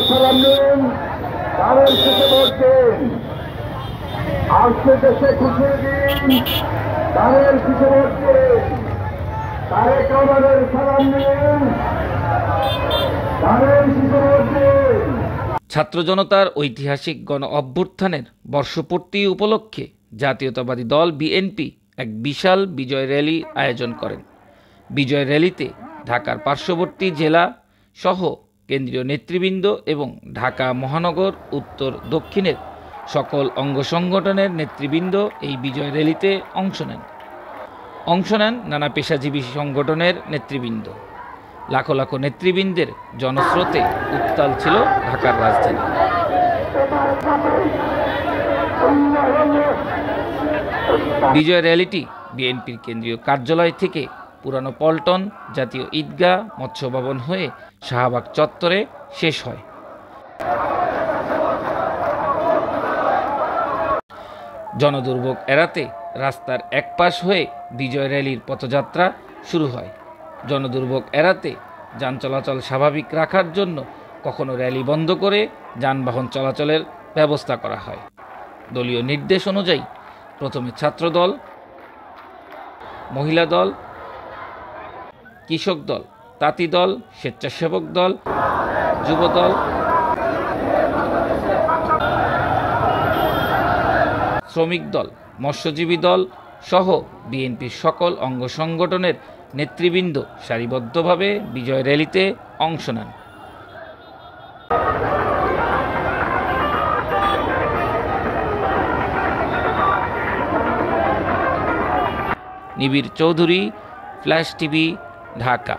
সালাম নিন, তাদের শেষে ভোট দিন। আজকে দেশে খুশির দিন, তাদের শেষে ভোট দিন। তারেক রহমানের সালাম নিন, তাদের শেষে ভোট দিন। ছাত্র জনতার ঐতিহাসিক গণ অভ্যুত্থানের বর্ষপূর্তি উপলক্ষে জাতীয়তাবাদী দল বিএনপি এক বিশাল বিজয় র্যালি আয়োজন করেন। বিজয় র্যালিতে ঢাকার পার্শ্ববর্তী জেলা সহ কেন্দ্রীয় নেতৃবৃন্দ এবং ঢাকা মহানগর উত্তর দক্ষিণের সকল অঙ্গ সংগঠনের নেতৃবৃন্দ এই বিজয় র্যালিতে অংশ নেন নানা পেশাজীবী সংগঠনের নেতৃবৃন্দ। লাখো লাখো নেতৃবৃন্দের জনস্রোতে উত্তাল ছিল ঢাকার রাজধানী। বিজয় র্যালিটি বিএনপির কেন্দ্রীয় কার্যালয় থেকে পুরানো পল্টন, জাতীয় ঈদগাহ, মৎস্য ভবন হয়ে শাহবাগ চত্বরে শেষ হয়। জনদুর্ভোগ এড়াতে রাস্তার একপাশ হয়ে বিজয় র্যালির পথযাত্রা শুরু হয়। জনদুর্ভোগ এড়াতে যান চলাচল স্বাভাবিক রাখার জন্য কখনো র্যালি বন্ধ করে যানবাহন চলাচলের ব্যবস্থা করা হয়। দলীয় নির্দেশ অনুযায়ী প্রথমে ছাত্রদল, মহিলা দল, কৃষক দল, তাঁতি দল, স্বেচ্ছাসেবক দল, যুব দল, শ্রমিক দল, মৎস্যজীবী দল সহ বিএনপির সকল অঙ্গ সংগঠনের নেতৃবৃন্দ সারিবদ্ধভাবে বিজয় র্যালিতে অংশ নেন। নিবিড় চৌধুরী, ফ্ল্যাশ টিভি, ঢাকা।